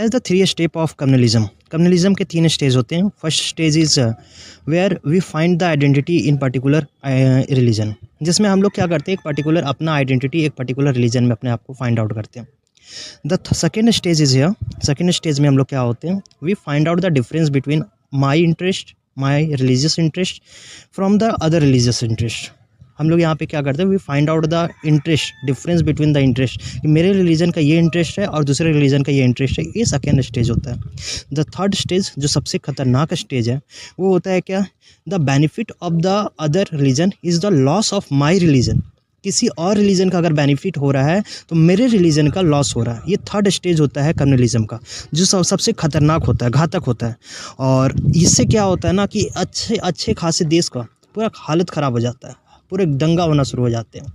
As the three step of communalism. Communalism के 3 stage होते हैं। First stage is where we find the identity in particular religion, जिसमें हम लोग क्या करते हैं, एक पर्टिकुलर अपना आइडेंटिटी एक पर्टिकुलर रिलीजन में अपने आप को फाइंड आउट करते हैं। The second stage is here. Second stage में हम लोग क्या होते हैं, we find out the difference between my interest, my religious interest from the other religious interest. हम लोग यहाँ पे क्या करते हैं, we find out the interest, difference between the interest, कि मेरे रिलीजन का ये इंटरेस्ट है और दूसरे रिलीजन का ये इंटरेस्ट है। ये सेकेंड स्टेज होता है। द थर्ड स्टेज, जो सबसे खतरनाक स्टेज है, वो होता है क्या, the benefit of the other religion is the loss of my religion. किसी और रिलीजन का अगर बेनिफिट हो रहा है तो मेरे रिलीजन का लॉस हो रहा है। ये थर्ड स्टेज होता है कम्युनलिज्म का, जो सबसे खतरनाक होता है, घातक होता है। और इससे क्या होता है ना कि अच्छे अच्छे खासे देश का पूरा हालत ख़राब हो जाता है, पूरे दंगा होना शुरू हो जाते हैं,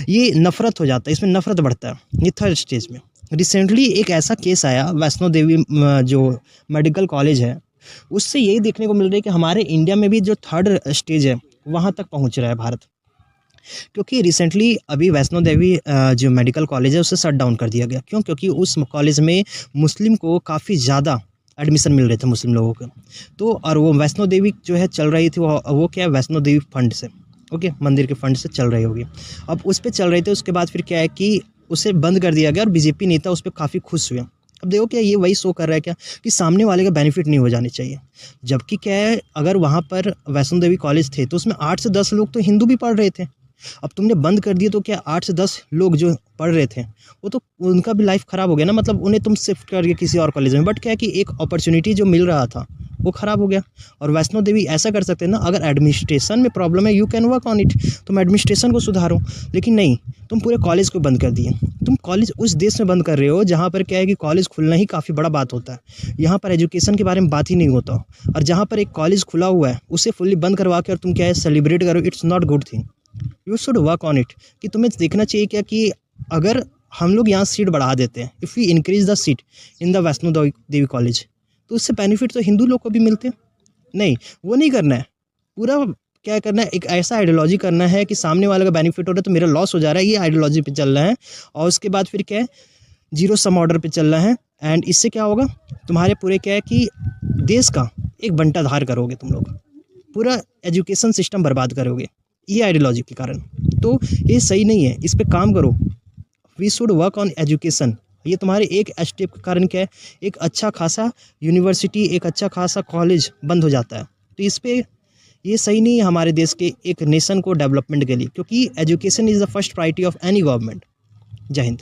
ये नफ़रत हो जाता है, इसमें नफ़रत बढ़ता है। ये थर्ड स्टेज में रिसेंटली एक ऐसा केस आया, वैष्णो देवी जो मेडिकल कॉलेज है, उससे यही देखने को मिल रहा है कि हमारे इंडिया में भी जो थर्ड स्टेज है वहाँ तक पहुँच रहा है भारत। क्योंकि रिसेंटली अभी वैष्णो देवी जो मेडिकल कॉलेज है उसे शट डाउन कर दिया गया। क्यों? क्योंकि उस कॉलेज में मुस्लिम को काफ़ी ज़्यादा एडमिशन मिल रहे थे, मुस्लिम लोगों को। तो और वो वैष्णो देवी जो है चल रही थी, वो क्या है, वैष्णो देवी फंड से, ओके, मंदिर के फंड से चल रही होगी। अब उस पे चल रहे थे, उसके बाद फिर क्या है कि उसे बंद कर दिया गया और बीजेपी नेता उस पर काफ़ी खुश हुए। अब देखो क्या ये वही शो कर रहा है क्या, कि सामने वाले का बेनिफिट नहीं हो जाने चाहिए। जबकि क्या है, अगर वहाँ पर वैष्णो देवी कॉलेज थे तो उसमें 8 से 10 लोग तो हिंदू भी पढ़ रहे थे। अब तुमने बंद कर दिए तो क्या 8 से 10 लोग जो पढ़ रहे थे वो तो उनका भी लाइफ ख़राब हो गया ना, मतलब उन्हें तुम शिफ्ट करके किसी और कॉलेज में। बट क्या है कि एक अपॉर्चुनिटी जो मिल रहा था वो ख़राब हो गया। और वैष्णो देवी ऐसा कर सकते हैं ना, अगर एडमिनिस्ट्रेशन में प्रॉब्लम है, you can work on it, तुम एडमिनिस्ट्रेशन को सुधारो। लेकिन नहीं, तुम पूरे कॉलेज को बंद कर दिए। तुम कॉलेज उस देश में बंद कर रहे हो जहाँ पर क्या है कि कॉलेज खुलना ही काफ़ी बड़ा बात होता है। यहाँ पर एजुकेशन के बारे में बात ही नहीं होता। और जहाँ पर एक कॉलेज खुला हुआ है उसे फुल्ली बंद करवा के और तुम क्या है सेलिब्रेट करो, it's not good thing. You should work on it, कि तुम्हें देखना चाहिए क्या कि अगर हम लोग यहाँ सीट बढ़ा देते हैं, if we increase the seat in the Vaishno Devi college, तो उससे बेनिफिट तो हिंदू लोग को भी मिलते हैं। नहीं, वो नहीं करना है। पूरा क्या करना है, एक ऐसा आइडियोलॉजी करना है कि सामने वाले का बेनिफिट हो रहा है तो मेरा लॉस हो जा रहा है, ये आइडियोलॉजी पे चल रहा है। और उसके बाद फिर क्या है, जीरो सम ऑर्डर पे चल रहा है। एंड इससे क्या होगा, तुम्हारे पूरे क्या है कि देश का एक बंटाधार करोगे तुम लोग, पूरा एजुकेशन सिस्टम बर्बाद करोगे ये आइडियोलॉजी के कारण। तो ये सही नहीं है, इस पे काम करो। We should work on education. ये तुम्हारे एक स्टेप के कारण क्या है, एक अच्छा खासा यूनिवर्सिटी, एक अच्छा खासा कॉलेज बंद हो जाता है। तो इस पे ये सही नहीं है हमारे देश के एक नेशन को डेवलपमेंट के लिए, क्योंकि education is the first priority of any government. जय हिंद।